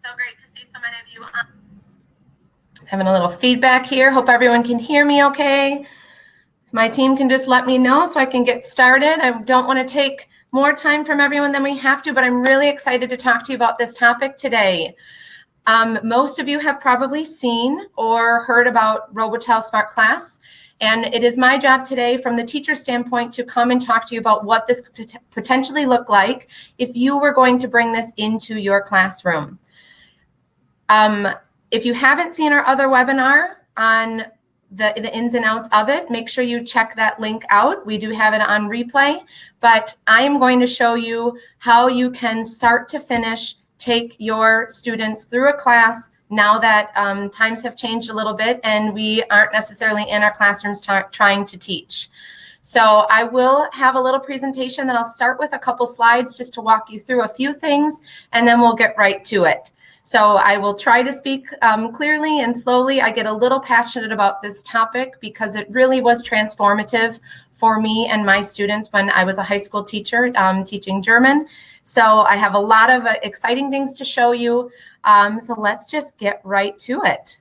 So great to see so many of you. Having a little feedback here. Hope everyone can hear me okay. My team can just let me know so I can get started. I don't want to take more time from everyone than we have to, but I'm really excited to talk to you about this topic today. Most of you have probably seen or heard about Robotel SmartClass, and it is my job today from the teacher standpoint to come and talk to you about what this could potentially look like if you were going to bring this into your classroom. If you haven't seen our other webinar on the ins and outs of it, make sure you check that link out. We do have it on replay, but I am going to show you how you can start to finish take your students through a class now that times have changed a little bit and we aren't necessarily in our classrooms trying to teach. So I will have a little presentation that I'll start with a couple slides just to walk you through a few things, and then we'll get right to it. So I will try to speak clearly and slowly. I get a little passionate about this topic because it really was transformative for me and my students when I was a high school teacher teaching German. So I have a lot of exciting things to show you. So let's just get right to it.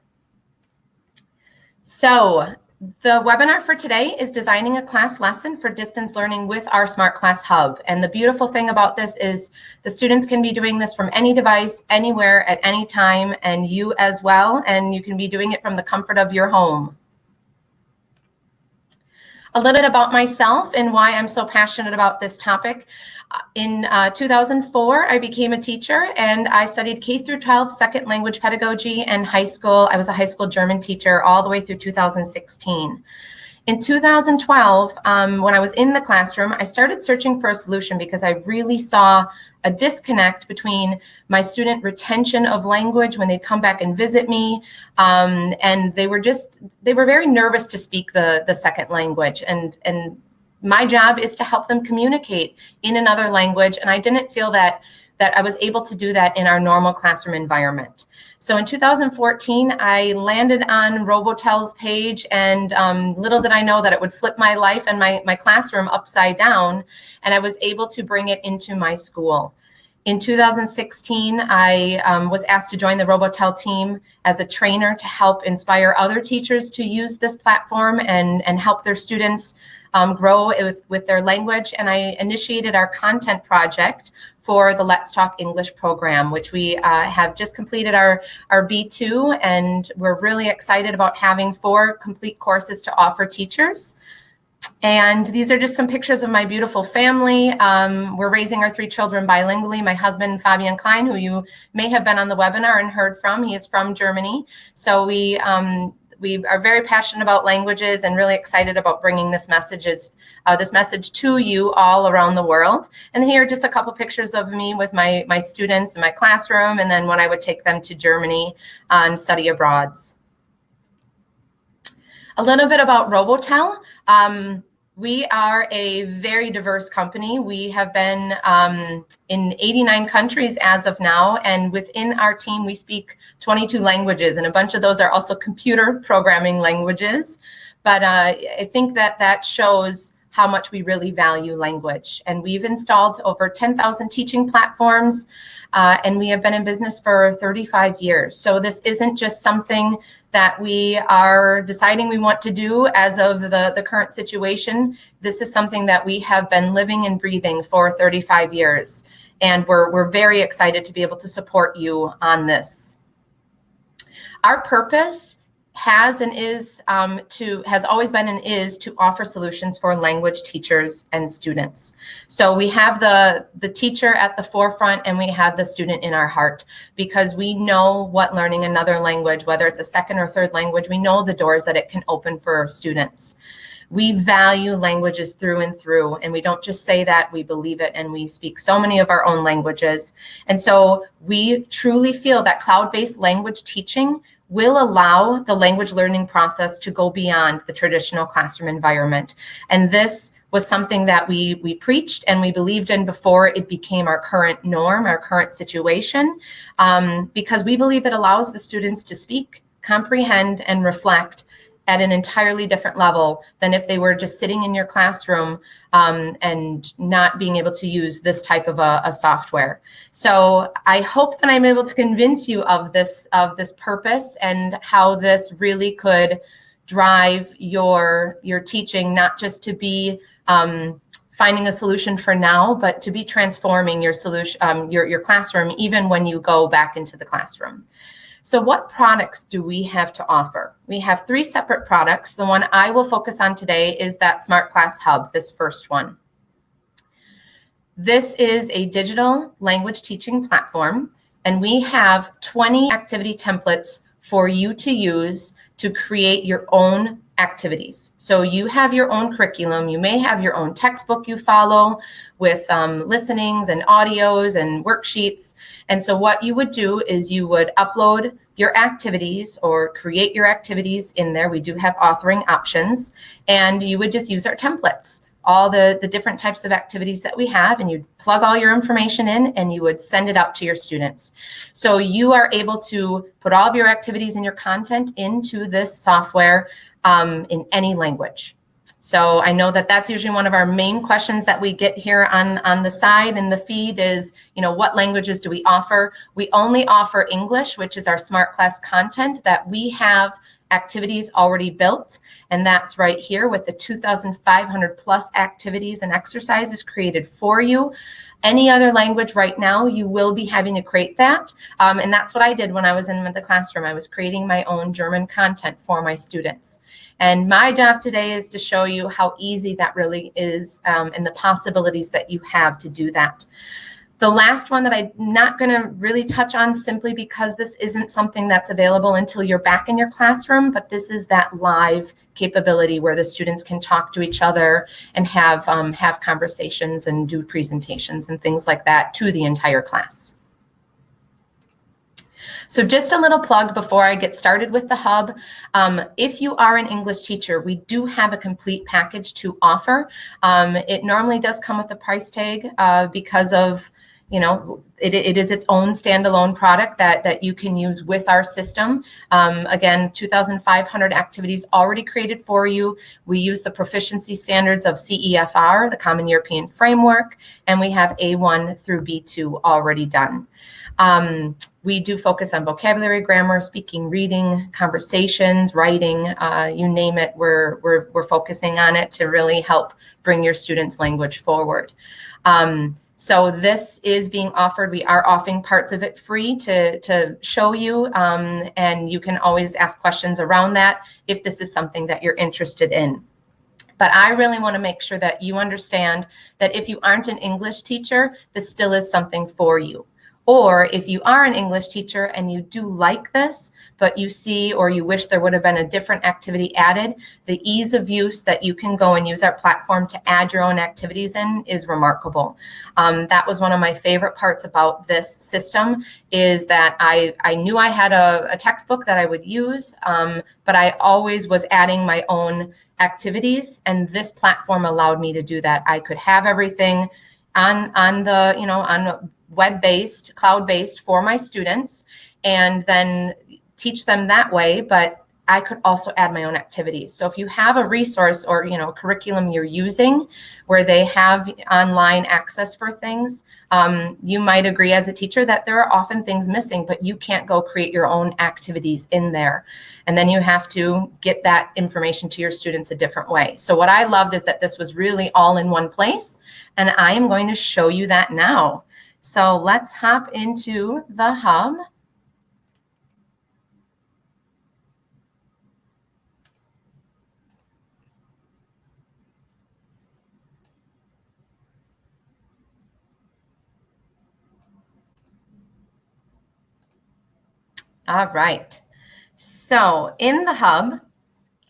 So the webinar for today is designing a class lesson for distance learning with our SmartClass Hub. And the beautiful thing about this is the students can be doing this from any device, anywhere, at any time, and you as well. And you can be doing it from the comfort of your home. A little bit about myself and why I'm so passionate about this topic. In 2004, I became a teacher and I studied K through 12 second language pedagogy and high school. I was a high school German teacher all the way through 2016. In 2012, when I was in the classroom, I started searching for a solution because I really saw a disconnect between my student retention of language when they'd come back and visit me. And they were very nervous to speak the second language. And my job is to help them communicate in another language. And I didn't feel that I was able to do that in our normal classroom environment. So in 2014, I landed on Robotel's page, and little did I know that it would flip my life and my classroom upside down, and I was able to bring it into my school. In 2016, I was asked to join the Robotel team as a trainer to help inspire other teachers to use this platform and help their students grow with their language. And I initiated our content project for the Let's Talk English program, which we have just completed our B2, and we're really excited about having 4 complete courses to offer teachers. And these are just some pictures of my beautiful family. We're raising our 3 children bilingually. My husband, Fabian Klein, who you may have been on the webinar and heard from, he is from Germany. So we are very passionate about languages and really excited about bringing this message to you all around the world. And here are just a couple pictures of me with my students in my classroom, and then when I would take them to Germany on study abroads. A little bit about Robotel. We are a very diverse company. We have been in 89 countries as of now, and within our team, we speak 22 languages, and a bunch of those are also computer programming languages. But I think that shows how much we really value language. And we've installed over 10,000 teaching platforms, and we have been in business for 35 years. So this isn't just something that we are deciding we want to do as of the current situation. This is something that we have been living and breathing for 35 years. And we're very excited to be able to support you on this. Our purpose has always been and is to offer solutions for language teachers and students. So we have the teacher at the forefront and we have the student in our heart, because we know what learning another language, whether it's a second or third language, we know the doors that it can open for students. We value languages through and through, and we don't just say that, we believe it, and we speak so many of our own languages. And so we truly feel that cloud-based language teaching will allow the language learning process to go beyond the traditional classroom environment. And this was something that we preached and we believed in before it became our current norm, our current situation, because we believe it allows the students to speak, comprehend, and reflect at an entirely different level than if they were just sitting in your classroom and not being able to use this type of a software. So I hope that I'm able to convince you of this purpose and how this really could drive your teaching, not just to be finding a solution for now, but to be transforming your solution, your classroom, even when you go back into the classroom. So what products do we have to offer? We have 3 separate products. The one I will focus on today is that SmartClass Hub, this first one. This is a digital language teaching platform, and we have 20 activity templates for you to use to create your own activities. So you have your own curriculum. You may have your own textbook you follow with listenings and audios and worksheets. And so what you would do is you would upload your activities or create your activities in there. We do have authoring options, and you would just use our templates, all the different types of activities that we have, and you'd plug all your information in and you would send it out to your students. So you are able to put all of your activities and your content into this software in any language. So I know that that's usually one of our main questions that we get here on the side in the feed is, what languages do we offer? We only offer English, which is our SmartClass content that we have activities already built, and that's right here with the 2,500 plus activities and exercises created for you. Any other language right now, you will be having to create that, and that's what I did when I was in the classroom. I was creating my own German content for my students, and my job today is to show you how easy that really is and the possibilities that you have to do that. The last one that I'm not going to really touch on simply because this isn't something that's available until you're back in your classroom, but this is that live capability where the students can talk to each other and have conversations and do presentations and things like that to the entire class. So just a little plug before I get started with the hub. If you are an English teacher, we do have a complete package to offer. It normally does come with a price tag because of it is its own standalone product that you can use with our system. Again, 2,500 activities already created for you. We use the proficiency standards of CEFR, the Common European Framework, and we have A1 through B2 already done. We do focus on vocabulary, grammar, speaking, reading, conversations, writing, you name it. We're focusing on it to really help bring your students' language forward. So this is being offered. We are offering parts of it free to show you, and you can always ask questions around that if this is something that you're interested in. But I really want to make sure that you understand that if you aren't an English teacher, this still is something for you. Or if you are an English teacher and you do like this, but you see or you wish there would have been a different activity added, the ease of use that you can go and use our platform to add your own activities in is remarkable. That was one of my favorite parts about this system is that I knew I had a textbook that I would use, but I always was adding my own activities, and this platform allowed me to do that. I could have everything on web-based, cloud-based for my students, and then teach them that way, but I could also add my own activities. So if you have a resource or a curriculum you're using where they have online access for things, you might agree as a teacher that there are often things missing, but you can't go create your own activities in there. And then you have to get that information to your students a different way. So what I loved is that this was really all in one place, and I am going to show you that now. So let's hop into the hub. All right. So in the hub,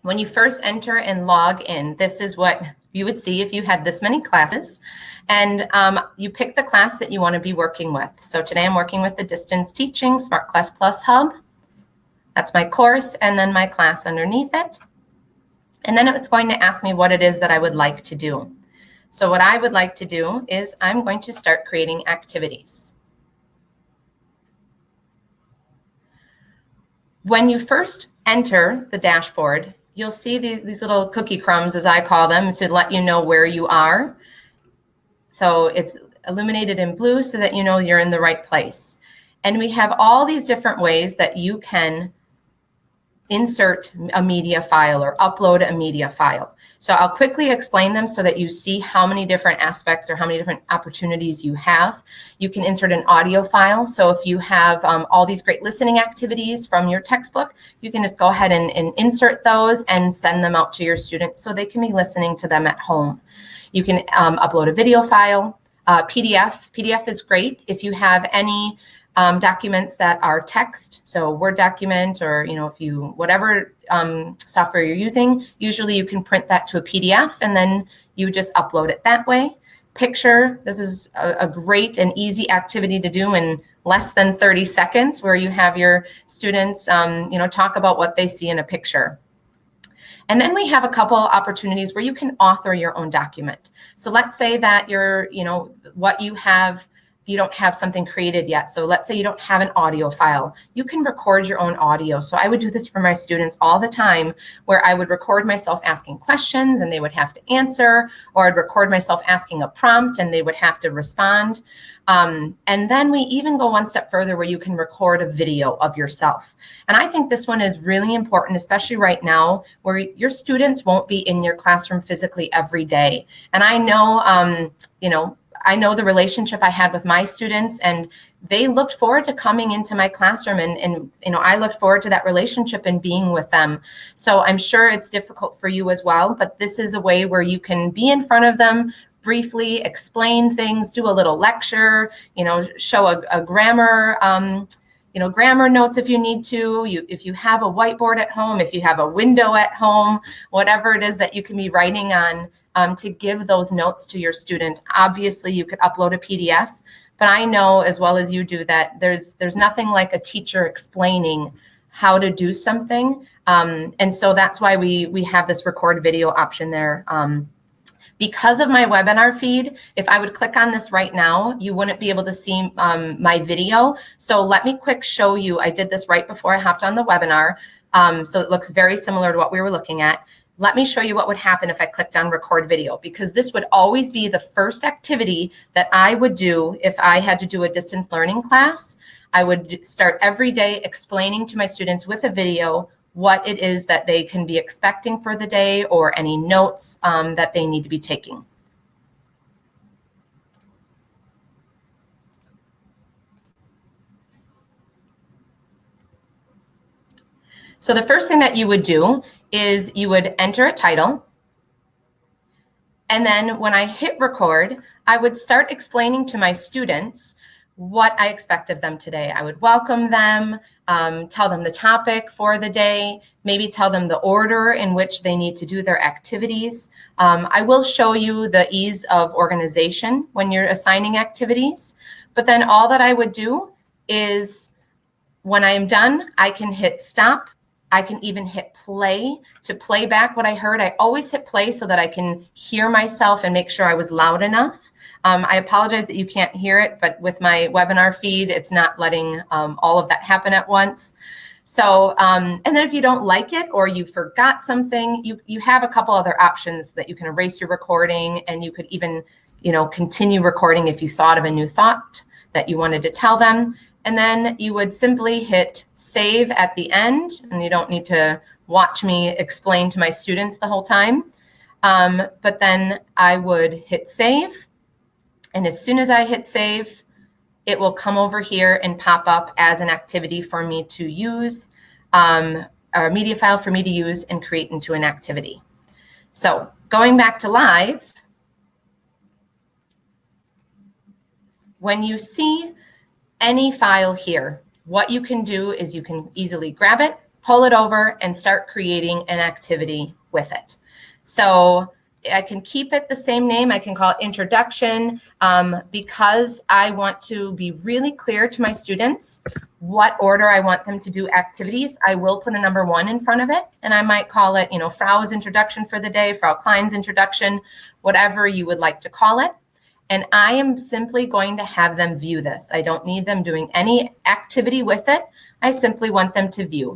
when you first enter and log in, this is what you would see if you had this many classes, and you pick the class that you want to be working with. So today I'm working with the Distance Teaching SmartClass Plus Hub. That's my course and then my class underneath it. And then it's going to ask me what it is that I would like to do. So what I would like to do is I'm going to start creating activities. When you first enter the dashboard, you'll see these little cookie crumbs, as I call them, to let you know where you are. So it's illuminated in blue so that you know you're in the right place. And we have all these different ways that you can insert a media file or upload a media file. So I'll quickly explain them so that you see how many different aspects or how many different opportunities you have. You can insert an audio file. So if you have all these great listening activities from your textbook, you can just go ahead and insert those and send them out to your students so they can be listening to them at home. You can upload a video file, PDF. PDF is great if you have any documents that are text, so Word document, or if you whatever software you're using, usually you can print that to a PDF and then you just upload it that way. Picture, this is a great and easy activity to do in less than 30 seconds, where you have your students talk about what they see in a picture. And then we have a couple opportunities where you can author your own document. So let's say that what you have, you don't have something created yet. So let's say you don't have an audio file. You can record your own audio. So I would do this for my students all the time, where I would record myself asking questions and they would have to answer, or I'd record myself asking a prompt and they would have to respond. And then we even go one step further, where you can record a video of yourself. And I think this one is really important, especially right now, where your students won't be in your classroom physically every day. And I know, I know the relationship I had with my students, and they looked forward to coming into my classroom, and I looked forward to that relationship and being with them. So I'm sure it's difficult for you as well, but this is a way where you can be in front of them, briefly explain things, do a little lecture, show a grammar, grammar notes if you need to. If you have a whiteboard at home, if you have a window at home, whatever it is that you can be writing on, to give those notes to your student. Obviously, you could upload a PDF, but I know as well as you do that there's nothing like a teacher explaining how to do something. And so that's why we have this record video option there. Because of my webinar feed, if I would click on this right now, you wouldn't be able to see my video. So let me quick show you. I did this right before I hopped on the webinar. So it looks very similar to what we were looking at. Let me show you what would happen if I clicked on record video, because this would always be the first activity that I would do if I had to do a distance learning class. I would start every day explaining to my students with a video what it is that they can be expecting for the day, or any notes that they need to be taking. So the first thing that you would do is you would enter a title. And then when I hit record, I would start explaining to my students what I expect of them today. I would welcome them, tell them the topic for the day, maybe tell them the order in which they need to do their activities. I will show you the ease of organization when you're assigning activities. But then all that I would do is, when I am done, I can hit stop. I can even hit play to play back what I heard. I always hit play so that I can hear myself and make sure I was loud enough. I apologize that you can't hear it, but with my webinar feed, it's not letting all of that happen at once. So, and then if you don't like it, or you forgot something, you have a couple other options that you can erase your recording, and you could even, continue recording if you thought of a new thought that you wanted to tell them. And then you would simply hit save at the end, and you don't need to watch me explain to my students the whole time. But then I would hit save. And as soon as I hit save, it will come over here and pop up as an activity for me to use, or a media file for me to use and create into an activity. So going back to live, when you see any file here, what you can do is you can easily grab it, pull it over, and start creating an activity with it. So I can keep it the same name. I can call it introduction, because I want to be really clear to my students what order I want them to do activities. I will put a number 1 in front of it, and I might call it, Frau's introduction for the day, Frau Klein's introduction, whatever you would like to call it. And I am simply going to have them view this. I don't need them doing any activity with it. I simply want them to view.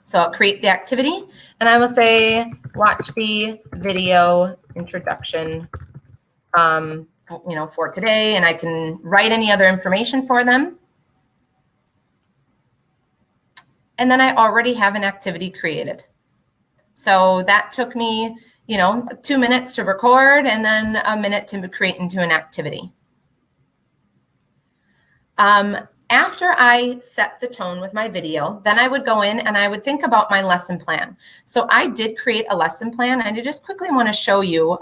So I'll create the activity and I will say, watch the video introduction, for today, and I can write any other information for them. And then I already have an activity created. So that took me, 2 minutes to record and then a minute to create into an activity. After I set the tone with my video, then I would go in and I would think about my lesson plan. So I did create a lesson plan, and I just quickly want to show you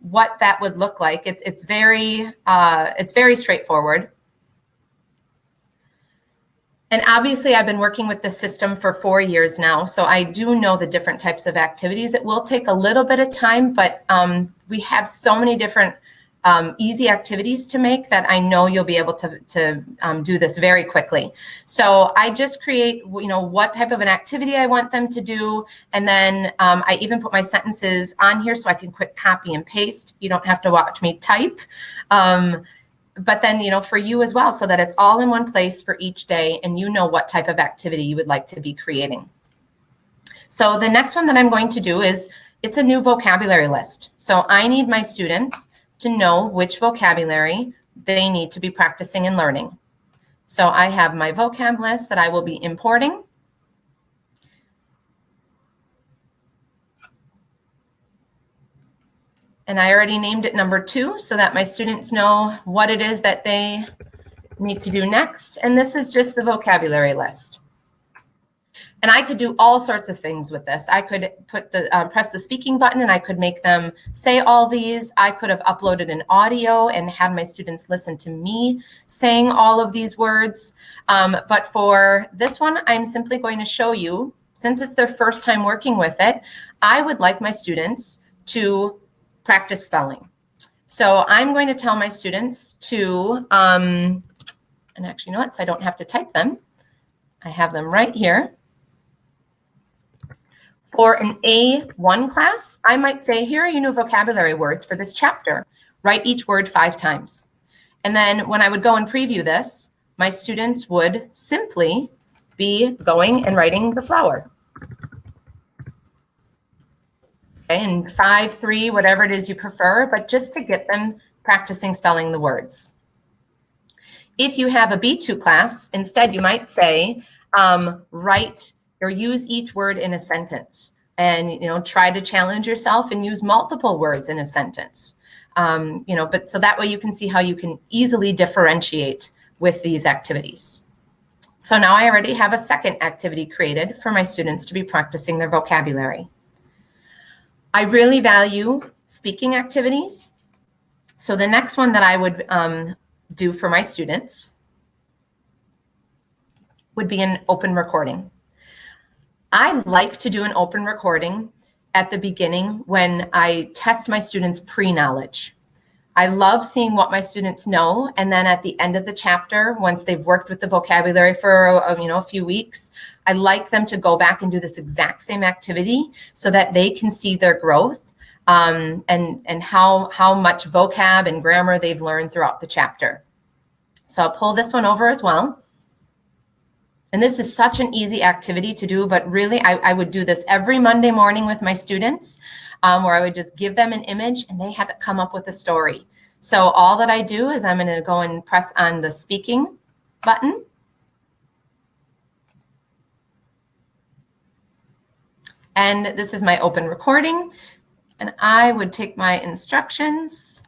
what that would look like. It's very straightforward. And obviously I've been working with the system for 4 years now, so I do know the different types of activities. It will take a little bit of time, but we have so many different easy activities to make that I know you'll be able to do this very quickly. So I just create, what type of an activity I want them to do. And then I even put my sentences on here so I can quick copy and paste. You don't have to watch me type. But then, for you as well, so that it's all in one place for each day and you know what type of activity you would like to be creating. So the next one that I'm going to do is, it's a new vocabulary list. So I need my students to know which vocabulary they need to be practicing and learning. So I have my vocab list that I will be importing. And I already named it number 2 so that my students know what it is that they need to do next. And this is just the vocabulary list. And I could do all sorts of things with this. I could put the press the speaking button and I could make them say all these. I could have uploaded an audio and had my students listen to me saying all of these words. But for this one, I'm simply going to show you, since it's their first time working with it, I would like my students to practice spelling. So I'm going to tell my students to, and actually, so I don't have to type them. I have them right here. For an A1 class, I might say, here are your new vocabulary words for this chapter. Write each word 5 times. And then when I would go and preview this, my students would simply be going and writing the flower. Okay, and 5, 3, whatever it is you prefer, but just to get them practicing spelling the words. If you have a B2 class, instead you might say, write or use each word in a sentence, and try to challenge yourself and use multiple words in a sentence. But so that way you can see how you can easily differentiate with these activities. So now I already have a second activity created for my students to be practicing their vocabulary. I really value speaking activities. So the next one that I would do for my students would be an open recording. I like to do an open recording at the beginning when I test my students' pre-knowledge. I love seeing what my students know, and then at the end of the chapter, once they've worked with the vocabulary for a few weeks, I like them to go back and do this exact same activity so that they can see their growth and how much vocab and grammar they've learned throughout the chapter. So I'll pull this one over as well. And this is such an easy activity to do, but really I would do this every Monday morning with my students, where I would just give them an image and they had to come up with a story. So all that I do is I'm going to go and press on the speaking button. And this is my open recording. And I would take my instructions.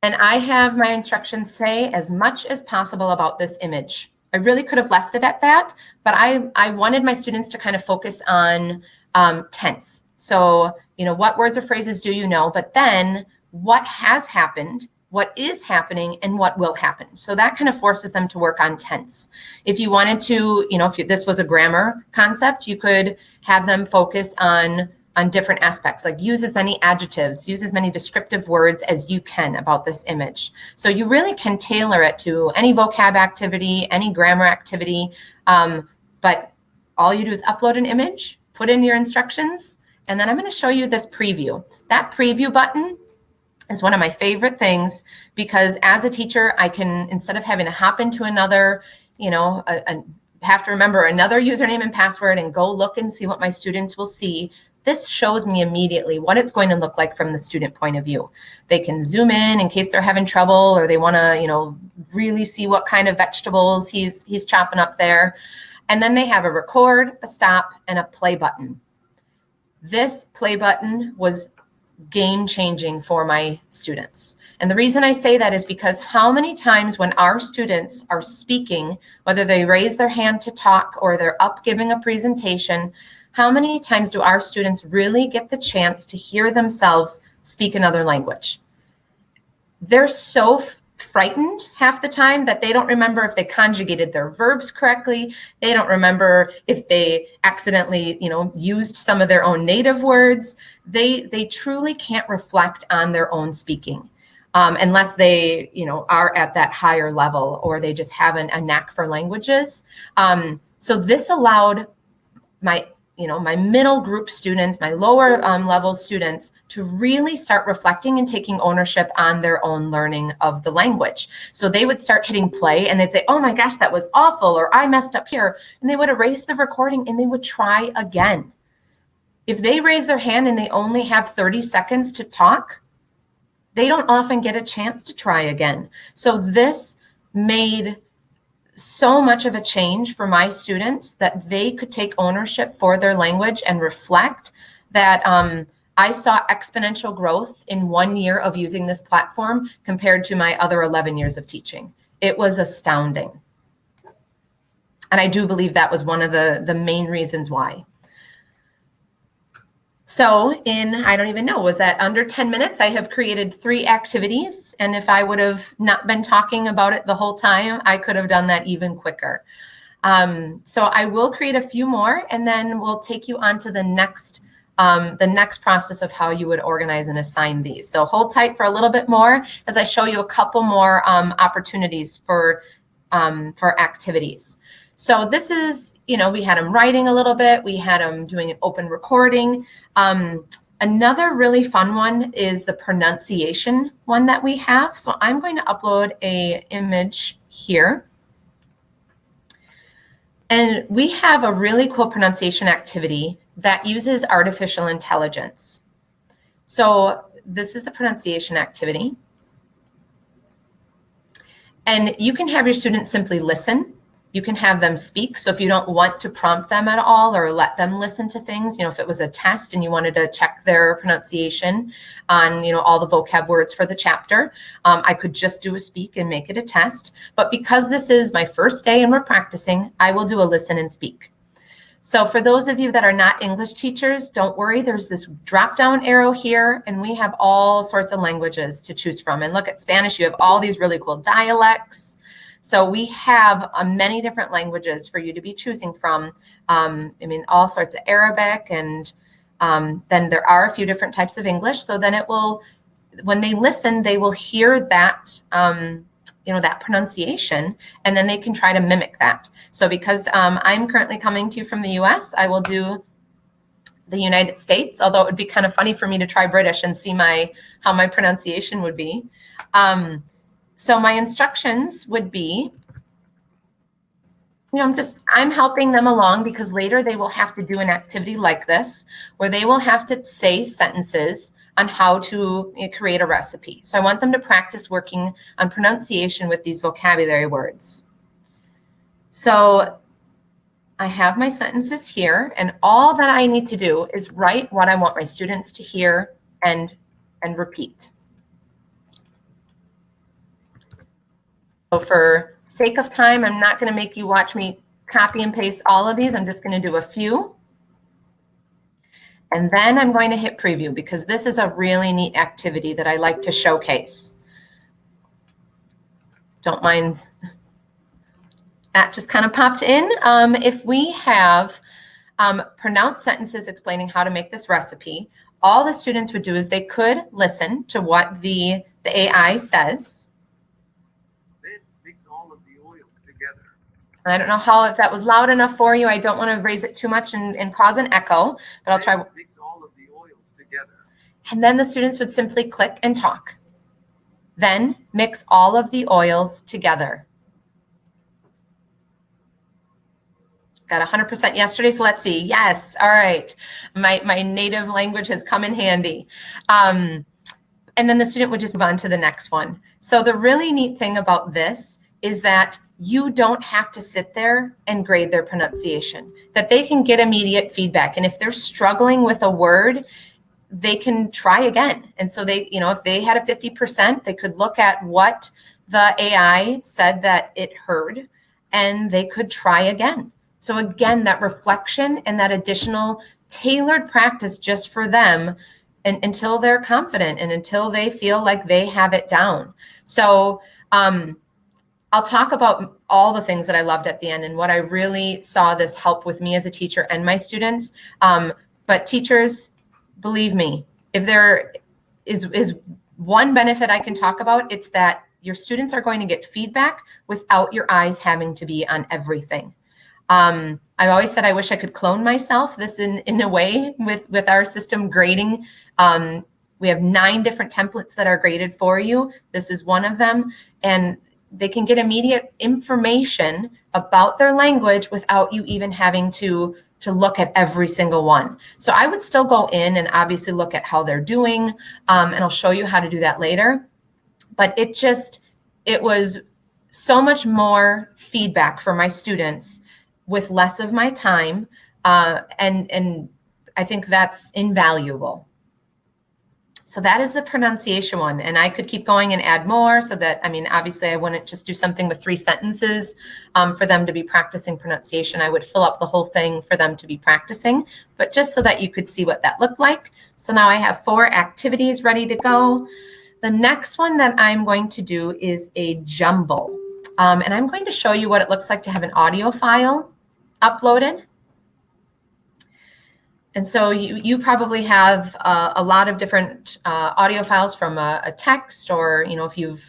And I have my instructions say as much as possible about this image. I really could have left it at that, but I wanted my students to kind of focus on tense. So, what words or phrases do you know, but then what has happened, what is happening, and what will happen. So that kind of forces them to work on tense. If you wanted to, if this was a grammar concept, you could have them focus on different aspects, like use as many adjectives, use as many descriptive words as you can about this image. So you really can tailor it to any vocab activity, any grammar activity, but all you do is upload an image, put in your instructions, and then I'm going to show you this preview. That preview button is one of my favorite things because as a teacher, I can, instead of having to hop into another, have to remember another username and password and go look and see what my students will see, this shows me immediately what it's going to look like from the student point of view. They can zoom in case they're having trouble, or they want to, really see what kind of vegetables he's chopping up there. And then they have a record, a stop, and a play button. This play button was game changing for my students. And the reason I say that is because how many times when our students are speaking, whether they raise their hand to talk or they're up giving a presentation, how many times do our students really get the chance to hear themselves speak another language? They're so frightened half the time that they don't remember if they conjugated their verbs correctly. They don't remember if they accidentally, used some of their own native words. They truly can't reflect on their own speaking unless they, are at that higher level, or they just have a knack for languages. So this allowed my middle group students, my lower level students, to really start reflecting and taking ownership on their own learning of the language. So they would start hitting play and they'd say, oh my gosh, that was awful, or I messed up here. And they would erase the recording and they would try again. If they raise their hand and they only have 30 seconds to talk, they don't often get a chance to try again. So this made so much of a change for my students that they could take ownership for their language and reflect that I saw exponential growth in 1 year of using this platform compared to my other 11 years of teaching. It was astounding. And I do believe that was one of the main reasons why. So I don't even know, was that under 10 minutes, I have created 3 activities. And if I would have not been talking about it the whole time, I could have done that even quicker. So I will create a few more, and then we'll take you on to the next process of how you would organize and assign these. So hold tight for a little bit more as I show you a couple more opportunities for activities. So this is, we had them writing a little bit. We had them doing an open recording. Another really fun one is the pronunciation one that we have. So I'm going to upload an image here. And we have a really cool pronunciation activity that uses artificial intelligence. So this is the pronunciation activity. And you can have your students simply listen. You can have them speak. So if you don't want to prompt them at all or let them listen to things, if it was a test and you wanted to check their pronunciation on, all the vocab words for the chapter, I could just do a speak and make it a test. But because this is my first day and we're practicing, I will do a listen and speak. So for those of you that are not English teachers, don't worry, there's this drop-down arrow here, and we have all sorts of languages to choose from. And look at Spanish, you have all these really cool dialects. So we have many different languages for you to be choosing from. All sorts of Arabic, and then there are a few different types of English. So then it will, when they listen, they will hear that, that pronunciation, and then they can try to mimic that. So because I'm currently coming to you from the US, I will do the United States, although it would be kind of funny for me to try British and see how my pronunciation would be. So my instructions would be, I'm helping them along because later they will have to do an activity like this where they will have to say sentences on how to create a recipe. So I want them to practice working on pronunciation with these vocabulary words. So I have my sentences here, and all that I need to do is write what I want my students to hear and repeat. So for sake of time, I'm not going to make you watch me copy and paste all of these. I'm just going to do a few. And then I'm going to hit preview because this is a really neat activity that I like to showcase. Don't mind, that just kind of popped in. If we have pronounced sentences explaining how to make this recipe, all the students would do is they could listen to what the AI says. I don't know if that was loud enough for you. I don't want to raise it too much and cause an echo, but I'll try. Mix all of the oils together. And then the students would simply click and talk. Then mix all of the oils together. got 100% yesterday, so let's see. Yes, all right. My native language has come in handy. And then the student would just move on to the next one. So the really neat thing about this is that you don't have to sit there and grade their pronunciation, that they can get immediate feedback. And if they're struggling with a word, they can try again. And so they, if they had a 50%, they could look at what the AI said that it heard, and they could try again. So again, that reflection and that additional tailored practice just for them until they're confident and until they feel like they have it down. So I'll talk about all the things that I loved at the end and what I really saw this help with me as a teacher and my students. But teachers, believe me, if there is one benefit I can talk about, it's that your students are going to get feedback without your eyes having to be on everything. I've always said I wish I could clone myself this in a way with our system grading. We have 9 different templates that are graded for you. This is one of them. And they can get immediate information about their language without you even having to look at every single one. So I would still go in and obviously look at how they're doing. And I'll show you how to do that later. But it was so much more feedback for my students with less of my time. And I think that's invaluable. So that is the pronunciation one. And I could keep going and add more so that, obviously I wouldn't just do something with 3 sentences for them to be practicing pronunciation. I would fill up the whole thing for them to be practicing, but just so that you could see what that looked like. So now I have 4 activities ready to go. The next one that I'm going to do is a jumble. And I'm going to show you what it looks like to have an audio file uploaded. And so you probably have a lot of different audio files from a text, or if you've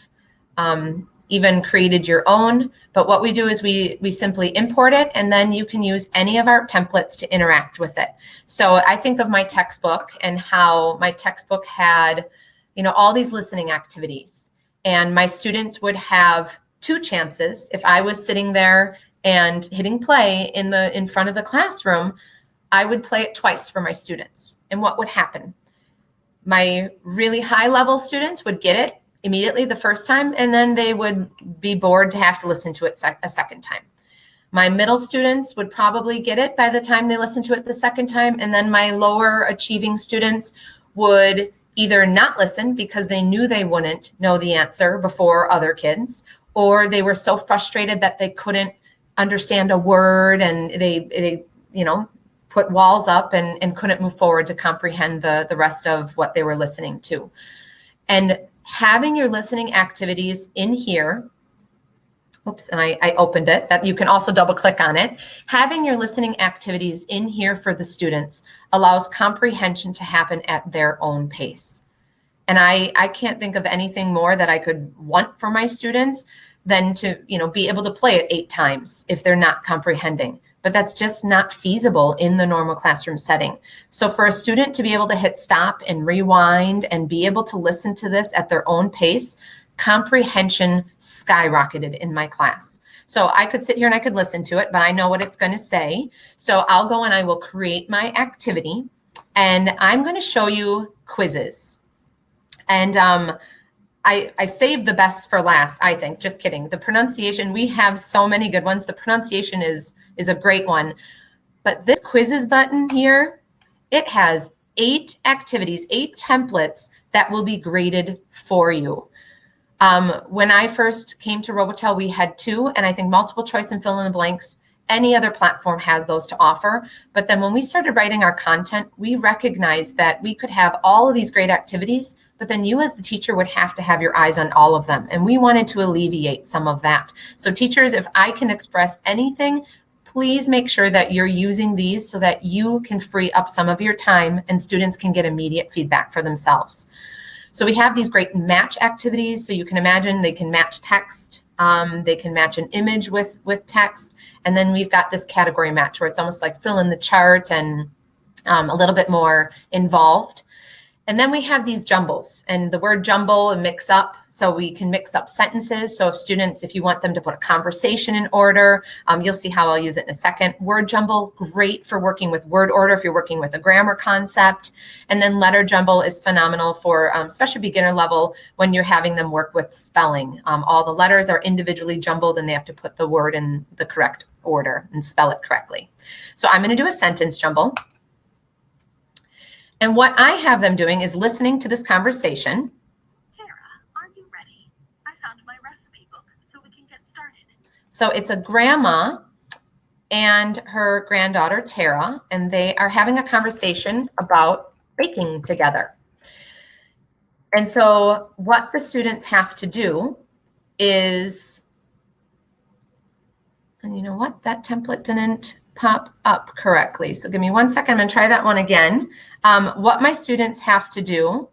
even created your own. But what we do is we simply import it, and then you can use any of our templates to interact with it. So I think of my textbook and how my textbook had all these listening activities, and my students would have 2 chances. If I was sitting there and hitting play in front of the classroom, I would play it twice for my students. And what would happen? My really high level students would get it immediately the first time, and then they would be bored to have to listen to it a second time. My middle students would probably get it by the time they listened to it the second time, and then my lower achieving students would either not listen because they knew they wouldn't know the answer before other kids, or they were so frustrated that they couldn't understand a word, and they put walls up and couldn't move forward to comprehend the rest of what they were listening to. And having your listening activities in here, oops, and I opened it, that you can also double click on it. Having your listening activities in here for the students allows comprehension to happen at their own pace. And I can't think of anything more that I could want for my students than to be able to play it 8 times if they're not comprehending. But that's just not feasible in the normal classroom setting. So for a student to be able to hit stop and rewind and be able to listen to this at their own pace, comprehension skyrocketed in my class. So I could sit here and I could listen to it, but I know what it's going to say. So I'll go and I will create my activity, and I'm going to show you quizzes. And I saved the best for last, I think. Just kidding. The pronunciation, we have so many good ones. The pronunciation is a great one. But this quizzes button here, it has 8 activities, 8 templates that will be graded for you. When I first came to Robotel, we had 2, and I think multiple choice and fill in the blanks. Any other platform has those to offer. But then when we started writing our content, we recognized that we could have all of these great activities, but then you as the teacher would have to have your eyes on all of them. And we wanted to alleviate some of that. So teachers, if I can express anything, please make sure that you're using these so that you can free up some of your time and students can get immediate feedback for themselves. So we have these great match activities. So you can imagine they can match text. They can match an image with text. And then we've got this category match where it's almost like fill in the chart and a little bit more involved. And then we have these jumbles, and the word jumble and mix up, so we can mix up sentences. So if you want them to put a conversation in order, you'll see how I'll use it in a second. Word jumble, great for working with word order if you're working with a grammar concept. And then letter jumble is phenomenal for especially beginner level when you're having them work with spelling. All the letters are individually jumbled and they have to put the word in the correct order and spell it correctly. So I'm going to do a sentence jumble. And what I have them doing is listening to this conversation. Tara, are you ready? I found my recipe book so we can get started. So it's a grandma and her granddaughter, Tara, and they are having a conversation about baking together. And so what the students have to do is, and you know what, that template didn't pop up correctly. So give me 1 second, I'm gonna try that one again. What my students have to do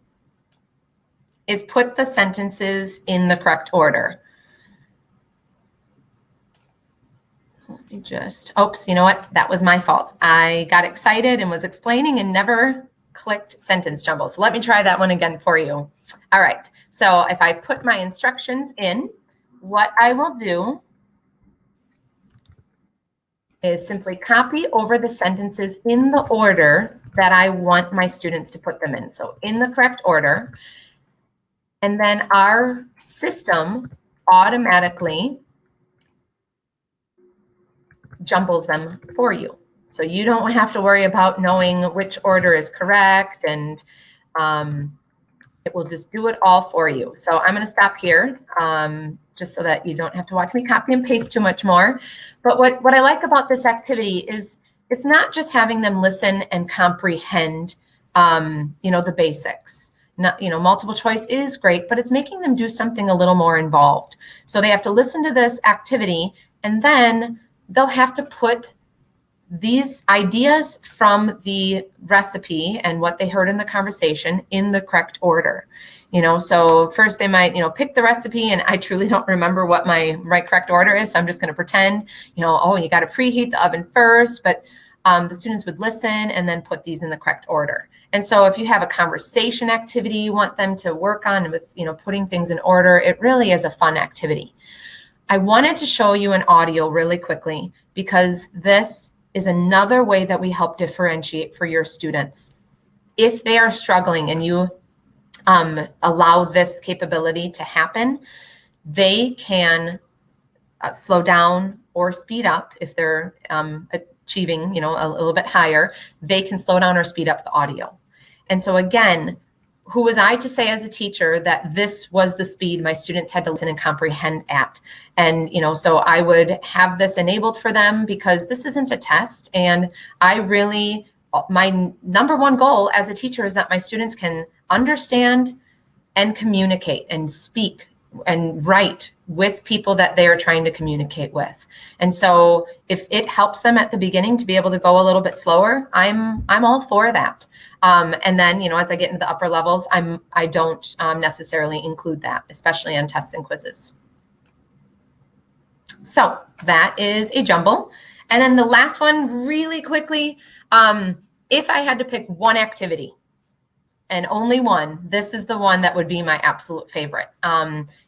is put the sentences in the correct order. So let me just, oops, you know what? That was my fault. I got excited and was explaining and never clicked sentence jumble. So let me try that one again for you. All right, so if I put my instructions in, what I will do is simply copy over the sentences in the order that I want my students to put them in. So in the correct order. And then our system automatically jumbles them for you. So you don't have to worry about knowing which order is correct, and it will just do it all for you. So I'm going to stop here just so that you don't have to watch me copy and paste too much more. But what I like about this activity is it's not just having them listen and comprehend, the basics. Multiple choice is great, but it's making them do something a little more involved. So they have to listen to this activity, and then they'll have to put these ideas from the recipe and what they heard in the conversation in the correct order. So first they might, pick the recipe, and I truly don't remember what my right correct order is. So I'm just going to pretend, oh, you got to preheat the oven first, but the students would listen and then put these in the correct order. And so if you have a conversation activity you want them to work on with, putting things in order, it really is a fun activity. I wanted to show you an audio really quickly because this is another way that we help differentiate for your students. If they are struggling and you allow this capability to happen, they can slow down or speed up. If they're achieving, a little bit higher, they can slow down or speed up the audio. And so again, who was I to say as a teacher that this was the speed my students had to listen and comprehend at? And, so I would have this enabled for them because this isn't a test. And my number one goal as a teacher is that my students can understand and communicate and speak and write with people that they are trying to communicate with. And so if it helps them at the beginning to be able to go a little bit slower, I'm all for that. And then, as I get into the upper levels, I don't necessarily include that, especially on tests and quizzes. So that is a jumble. And then the last one really quickly, if I had to pick one activity and only one, this is the one that would be my absolute favorite.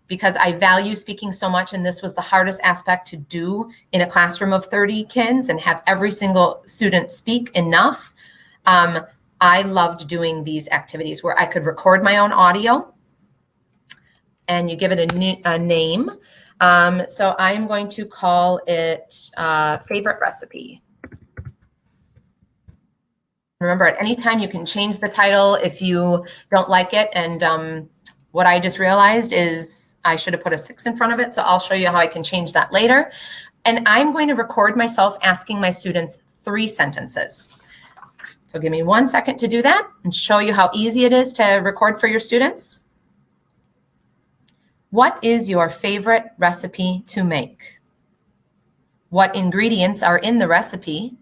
Because I value speaking so much, and this was the hardest aspect to do in a classroom of 30 kids and have every single student speak enough. I loved doing these activities where I could record my own audio and you give it a name. So I'm going to call it favorite recipe. Remember, at any time you can change the title if you don't like it. And what I just realized is I should have put a 6 in front of it. So I'll show you how I can change that later. And I'm going to record myself asking my students 3 sentences. So give me 1 second to do that and show you how easy it is to record for your students. What is your favorite recipe to make? What ingredients are in the recipe?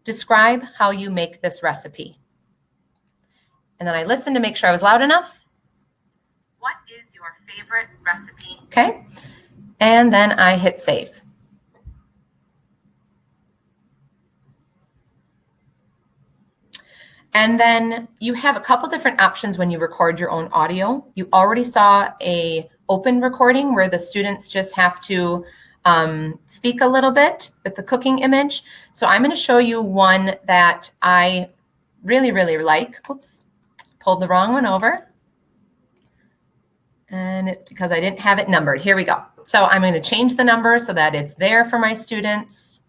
Describe how you make this recipe. And then I listened to make sure I was loud enough. What is your favorite recipe? Okay. And then I hit save. And then you have a couple different options when you record your own audio. You already saw a open recording where the students just have to speak a little bit with the cooking image. So I'm going to show you one that I really, really like. Oops, pulled the wrong one over. And it's because I didn't have it numbered. Here we go. So I'm going to change the number so that it's there for my students.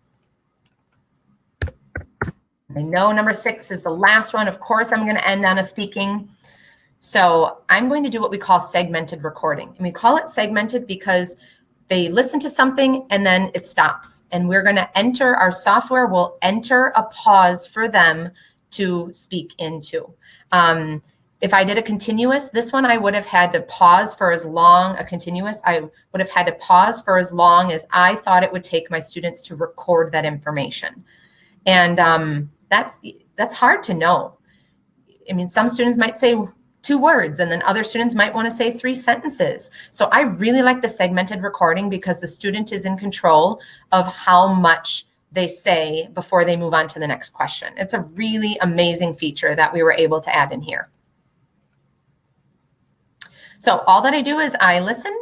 I know number 6 is the last one. Of course, I'm going to end on a speaking. So I'm going to do what we call segmented recording. And we call it segmented because they listen to something and then it stops. And we're going to enter, our software will enter a pause for them to speak into. If I did a continuous, this one I would have had to pause for as long, a continuous, I would have had to pause for as long as I thought it would take my students to record that information. And that's hard to know. I mean, some students might say 2 words and then other students might want to say 3 sentences. So I really like the segmented recording because the student is in control of how much they say before they move on to the next question. It's a really amazing feature that we were able to add in here. So all that I do is I listen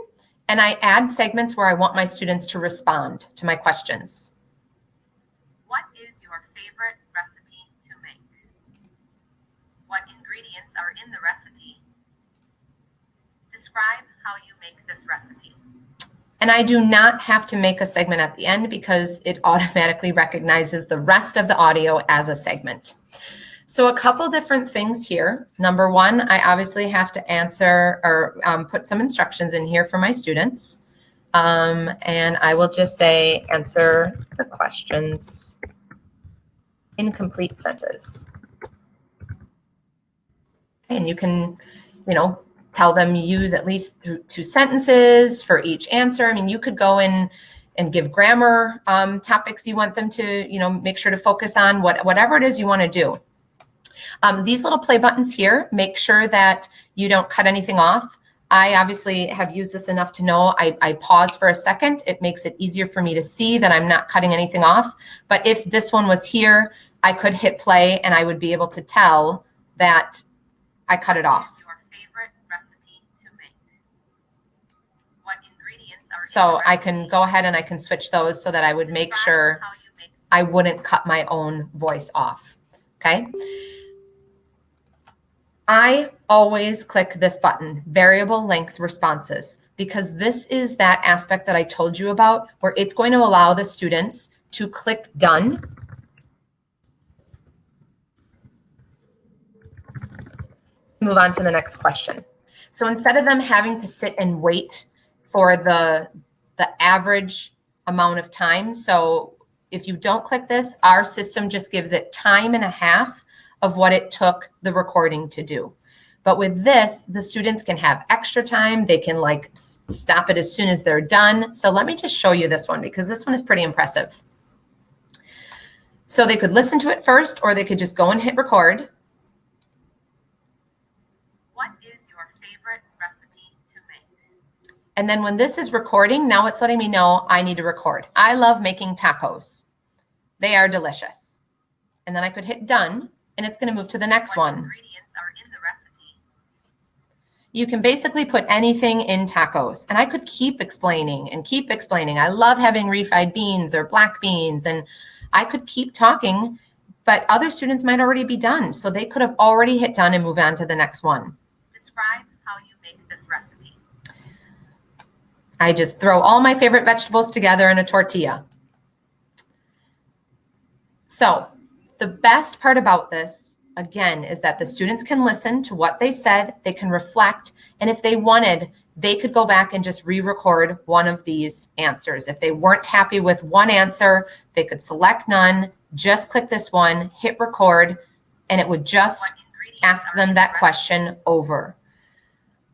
and I add segments where I want my students to respond to my questions. What is your favorite recipe to make? What ingredients are in the recipe? Describe how you make this recipe. And I do not have to make a segment at the end because it automatically recognizes the rest of the audio as a segment. So a couple different things here. Number 1, I obviously have to answer or put some instructions in here for my students. And I will just say, answer the questions in complete sentences. And you can, tell them use at least 2 sentences for each answer. I mean, you could go in and give grammar topics you want them to, make sure to focus on, whatever it is you want to do. These little play buttons here, make sure that you don't cut anything off. I obviously have used this enough to know I pause for a second. It makes it easier for me to see that I'm not cutting anything off. But if this one was here, I could hit play and I would be able to tell that I cut it off. Your favorite recipe to make? What ingredients are So I can go ahead and I can switch those so that I would make sure I wouldn't cut my own voice off. Okay. I always click this button, variable length responses, because this is that aspect that I told you about where it's going to allow the students to click done. Move on to the next question. So instead of them having to sit and wait for the average amount of time, so if you don't click this, our system just gives it time and a half of what it took the recording to do. But with this, the students can have extra time. They can stop it as soon as they're done. So let me just show you this one because this one is pretty impressive. So they could listen to it first or they could just go and hit record. What is your favorite recipe to make? And then when this is recording, now it's letting me know I need to record. I love making tacos. They are delicious. And then I could hit done. And it's going to move to the next one. Ingredients are in the recipe. You can basically put anything in tacos. And I could keep explaining and keep explaining. I love having refried beans or black beans. And I could keep talking, but other students might already be done. So they could have already hit done and move on to the next one. Describe how you make this recipe. I just throw all my favorite vegetables together in a tortilla. So the best part about this, again, is that the students can listen to what they said, they can reflect, and if they wanted, they could go back and just re-record one of these answers. If they weren't happy with one answer, they could select none, just click this one, hit record, and it would just ask them that question over.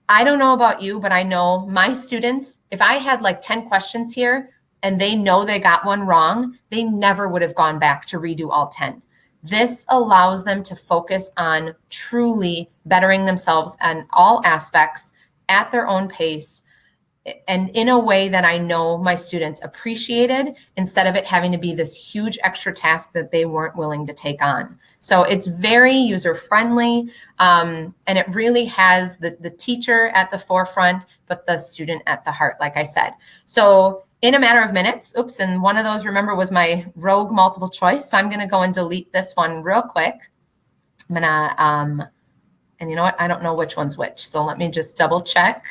I don't know about you, but I know my students, if I had 10 questions here and they know they got one wrong, they never would have gone back to redo all 10. This allows them to focus on truly bettering themselves on all aspects at their own pace. and in a way that I know my students appreciated, instead of it having to be this huge extra task that they weren't willing to take on. So it's very user-friendly, and it really has the teacher at the forefront, but the student at the heart, like I said. So in a matter of minutes, oops, and one of those, remember, was my rogue multiple choice. So I'm gonna go and delete this one real quick. I'm gonna, and you know what, I don't know which one's which. So let me just double check.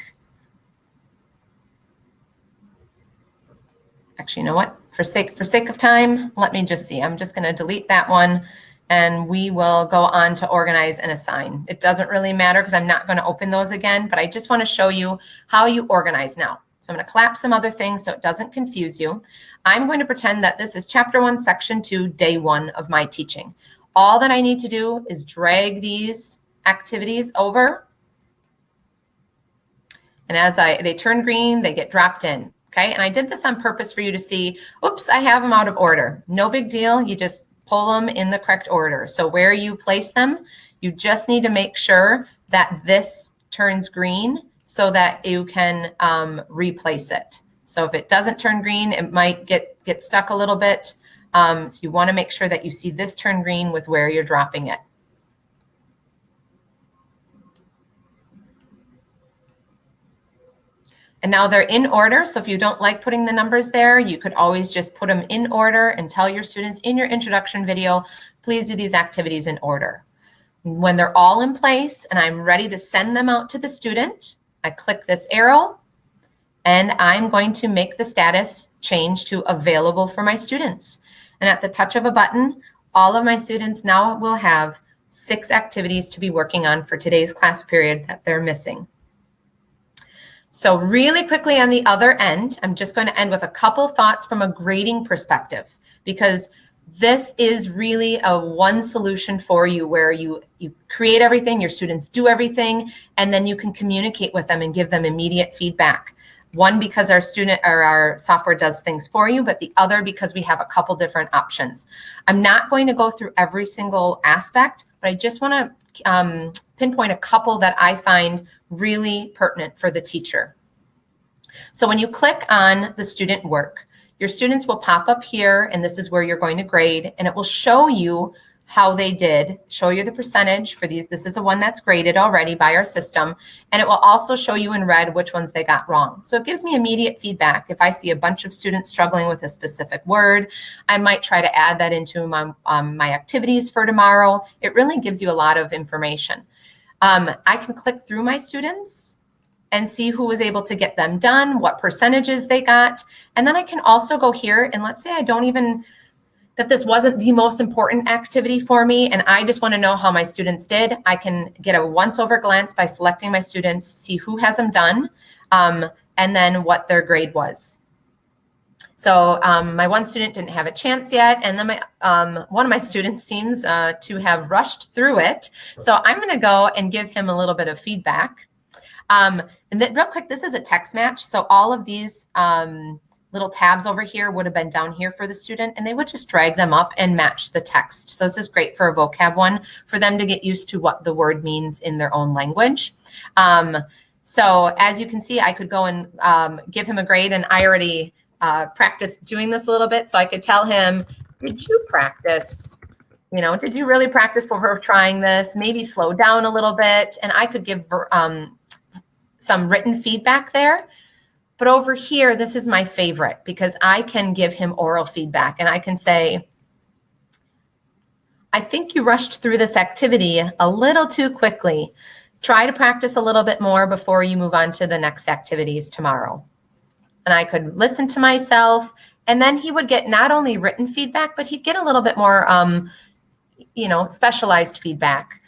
Actually, you know what? For sake of time, let me just see. I'm just going to delete that one, and we will go on to organize and assign. It doesn't really matter because I'm not going to open those again, but I just want to show you how you organize now. So I'm going to collapse some other things so it doesn't confuse you. I'm going to pretend that this is Chapter 1, Section 2, Day 1 of my teaching. All that I need to do is drag these activities over, and as they turn green, they get dropped in. Okay, and I did this on purpose for you to see, oops, I have them out of order. No big deal, you just pull them in the correct order. So where you place them, you just need to make sure that this turns green so that you can replace it. So if it doesn't turn green, it might get stuck a little bit. So you wanna make sure that you see this turn green with where you're dropping it. And now they're in order. So if you don't like putting the numbers there, you could always just put them in order and tell your students in your introduction video, please do these activities in order. When they're all in place and I'm ready to send them out to the student, I click this arrow and I'm going to make the status change to available for my students. And at the touch of a button, all of my students now will have 6 activities to be working on for today's class period that they're missing. So really quickly on the other end, I'm just going to end with a couple thoughts from a grading perspective, because this is really a one solution for you where you create everything, your students do everything, and then you can communicate with them and give them immediate feedback. One, because our software does things for you, but the other because we have a couple different options. I'm not going to go through every single aspect, but I just want to pinpoint a couple that I find really pertinent for the teacher. So when you click on the student work, your students will pop up here, and this is where you're going to grade, and it will show you how they did, show you the percentage for these. This is a one that's graded already by our system, and it will also show you in red which ones they got wrong. So it gives me immediate feedback. If I see a bunch of students struggling with a specific word, I might try to add that into my activities for tomorrow. It really gives you a lot of information. I can click through my students and see who was able to get them done, what percentages they got. And then I can also go here, and let's say I don't even, that this wasn't the most important activity for me, and I just want to know how my students did. I can get a once-over glance by selecting my students, see who has them done, and then what their grade was. So my one student didn't have a chance yet, and then one of my students seems to have rushed through it. So I'm going to go and give him a little bit of feedback. And then real quick, this is a text match. So all of these little tabs over here would have been down here for the student, and they would just drag them up and match the text. So this is great for a vocab one, for them to get used to what the word means in their own language. So as you can see, I could go and give him a grade, and I already practiced doing this a little bit. So I could tell him, did you practice? You know, did you really practice before trying this? Maybe slow down a little bit. And I could give some written feedback there. But over here, this is my favorite, because I can give him oral feedback, and I can say, I think you rushed through this activity a little too quickly. Try to practice a little bit more before you move on to the next activities tomorrow. And I could listen to myself, and then he would get not only written feedback, but he'd get a little bit more, specialized feedback.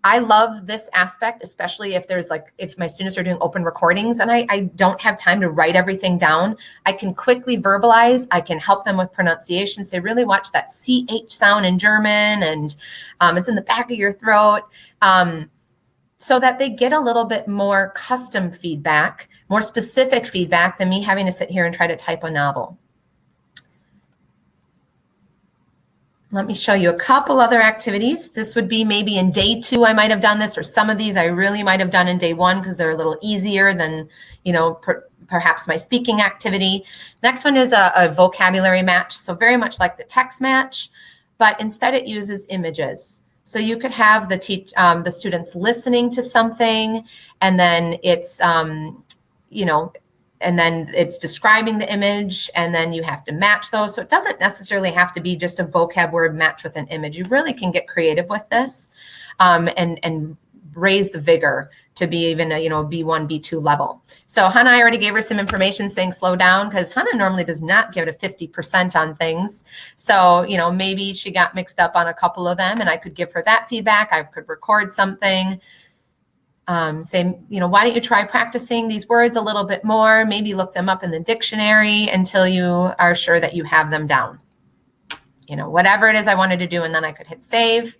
I love this aspect, especially if my students are doing open recordings and I don't have time to write everything down. I can quickly verbalize. I can help them with pronunciation. Say, really watch that CH sound in German, and it's in the back of your throat, so that they get a little bit more custom feedback, more specific feedback than me having to sit here and try to type a novel. Let me show you a couple other activities. This would be maybe in day 2, I might have done this, or some of these I really might have done in day 1 because they're a little easier than, perhaps my speaking activity. Next one is a vocabulary match. So very much like the text match, but instead it uses images. So you could have the students listening to something, and then it's, and then it's describing the image, and then you have to match those. So it doesn't necessarily have to be just a vocab word match with an image. You really can get creative with this, and raise the vigor to be even a B1, B2 level. So Hannah, I already gave her some information saying slow down, because Hannah normally does not give it a 50% on things. So, maybe she got mixed up on a couple of them, and I could give her that feedback. I could record something. Say, why don't you try practicing these words a little bit more? Maybe look them up in the dictionary until you are sure that you have them down. Whatever it is I wanted to do, and then I could hit save.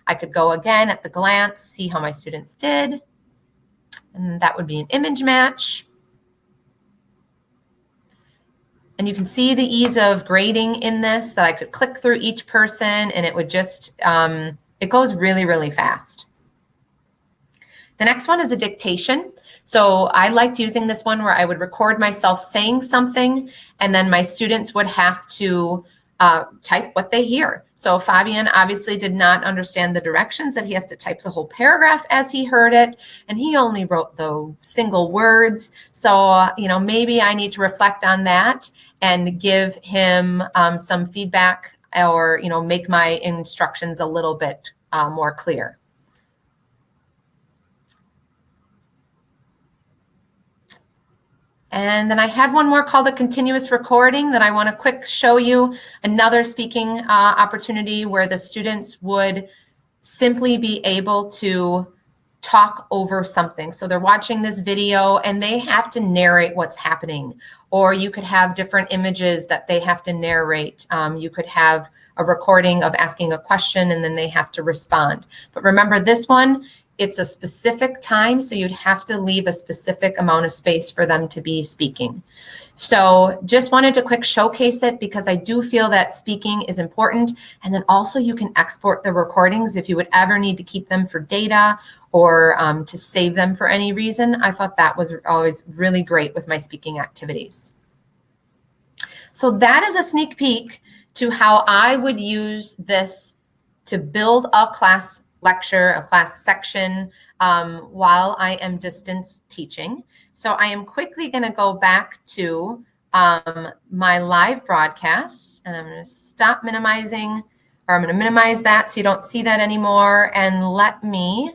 I could go again at the glance, see how my students did. And that would be an image match. And you can see the ease of grading in this, that I could click through each person and it would just, it goes really, really fast. The next one is a dictation. So I liked using this one where I would record myself saying something, and then my students would have to type what they hear. So Fabian obviously did not understand the directions, that he has to type the whole paragraph as he heard it, and he only wrote the single words. So, maybe I need to reflect on that and give him some feedback, or, make my instructions a little bit more clear. And then I had one more called a continuous recording that I want to quick show you. Another speaking opportunity where the students would simply be able to talk over something. So they're watching this video and they have to narrate what's happening. Or you could have different images that they have to narrate. You could have a recording of asking a question and then they have to respond. But remember this one, it's a specific time, so you'd have to leave a specific amount of space for them to be speaking. So just wanted to quick showcase it because I do feel that speaking is important. And then also you can export the recordings if you would ever need to keep them for data or to save them for any reason. I thought that was always really great with my speaking activities. So that is a sneak peek to how I would use this to build a class lecture, a class section while I am distance teaching. So I am quickly going to go back to my live broadcast, and I'm going to stop minimizing, or I'm going to minimize that so you don't see that anymore, and let me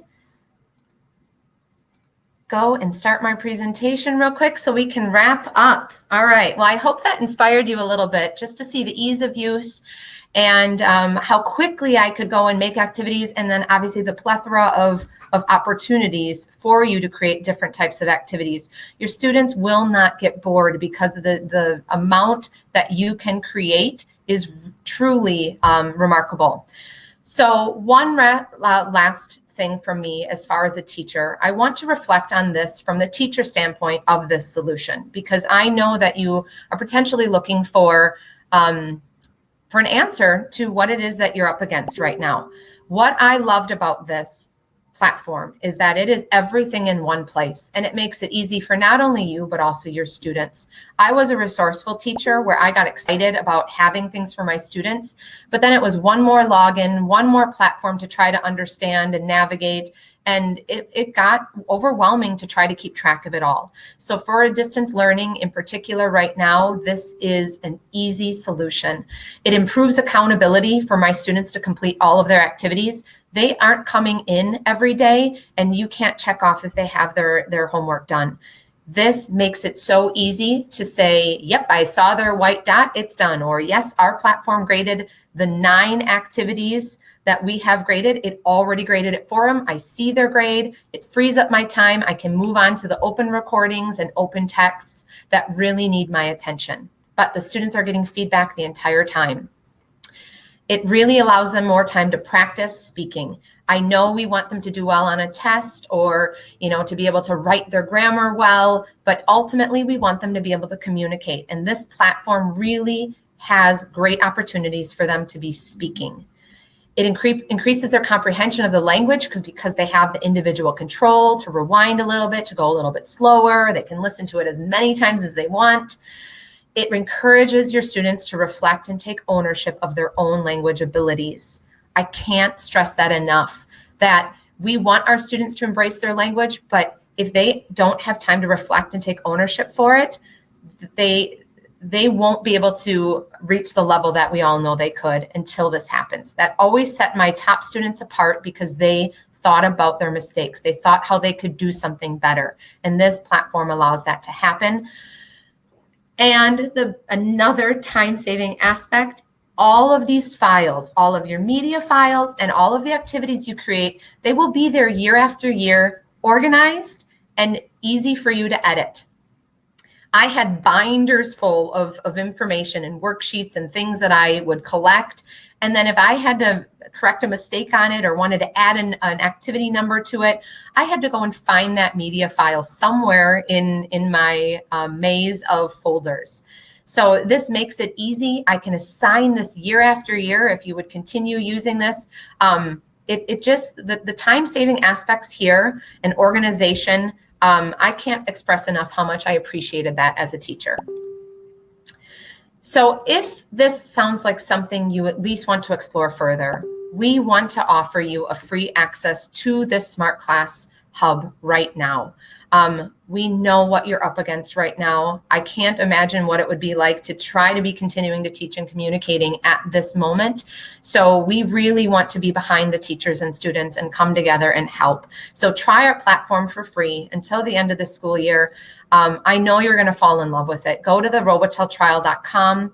go and start my presentation real quick so we can wrap up. All right, well, I hope that inspired you a little bit just to see the ease of use and how quickly I could go and make activities, and then obviously the plethora of opportunities for you to create different types of activities. Your students will not get bored because of the amount that you can create is truly remarkable. So one last thing from me as far as a teacher, I want to reflect on this from the teacher standpoint of this solution, because I know that you are potentially looking for an answer to what it is that you're up against right now. What I loved about this platform is that it is everything in one place, and it makes it easy for not only you, but also your students. I was a resourceful teacher where I got excited about having things for my students, but then it was one more login, one more platform to try to understand and navigate. And it got overwhelming to try to keep track of it all. So for a distance learning in particular right now, this is an easy solution. It improves accountability for my students to complete all of their activities. They aren't coming in every day, and you can't check off if they have their homework done. This makes it so easy to say, yep, I saw their white dot, it's done. Or yes, our platform graded the 9 activities that we have graded. It already graded it for them. I see their grade. It frees up my time. I can move on to the open recordings and open texts that really need my attention. But the students are getting feedback the entire time. It really allows them more time to practice speaking. I know we want them to do well on a test, or, to be able to write their grammar well, but ultimately we want them to be able to communicate. And this platform really has great opportunities for them to be speaking. It increases their comprehension of the language because they have the individual control to rewind a little bit, to go a little bit slower. They can listen to it as many times as they want. It encourages your students to reflect and take ownership of their own language abilities. I can't stress that enough, that we want our students to embrace their language, but if they don't have time to reflect and take ownership for it, they won't be able to reach the level that we all know they could until this happens. That always set my top students apart because they thought about their mistakes. They thought how they could do something better. And this platform allows that to happen. And another time-saving aspect, all of these files, all of your media files and all of the activities you create, they will be there year after year, organized and easy for you to edit. I had binders full of information and worksheets and things that I would collect. And then if I had to correct a mistake on it or wanted to add an activity number to it, I had to go and find that media file somewhere in my maze of folders. So this makes it easy. I can assign this year after year if you would continue using this. It just, the time-saving aspects here and organization, I can't express enough how much I appreciated that as a teacher. So if this sounds like something you at least want to explore further, we want to offer you a free access to this SmartClass Hub right now. We know what you're up against right now. I can't imagine what it would be like to try to be continuing to teach and communicating at this moment. So we really want to be behind the teachers and students and come together and help. So try our platform for free until the end of the school year. I know you're going to fall in love with it. Go to the roboteltrial.com.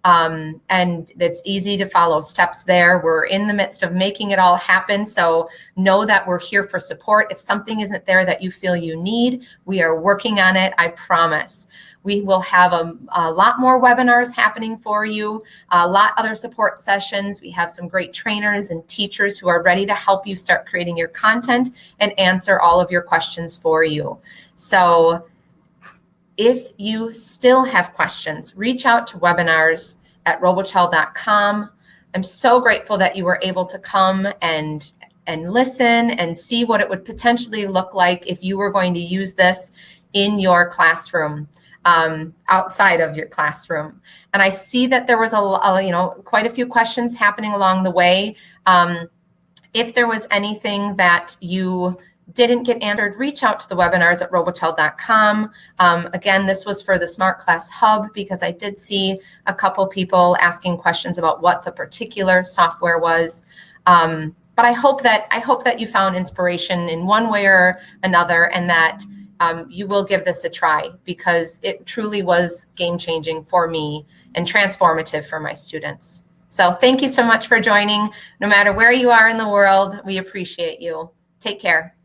And it's easy to follow steps there. We're in the midst of making it all happen. So know that we're here for support. If something isn't there that you feel you need, we are working on it. I promise. We will have a lot more webinars happening for you, a lot other support sessions. We have some great trainers and teachers who are ready to help you start creating your content and answer all of your questions for you. So if you still have questions, reach out to webinars@robotel.com. I'm so grateful that you were able to come and listen and see what it would potentially look like if you were going to use this in your classroom, outside of your classroom. And I see that there was quite a few questions happening along the way. If there was anything that you didn't get answered, reach out to the webinars at robotel.com. Again, this was for the SmartClass Hub because I did see a couple people asking questions about what the particular software was. But I hope that you found inspiration in one way or another, and that you will give this a try because it truly was game-changing for me and transformative for my students. So thank you so much for joining. No matter where you are in the world, we appreciate you. Take care.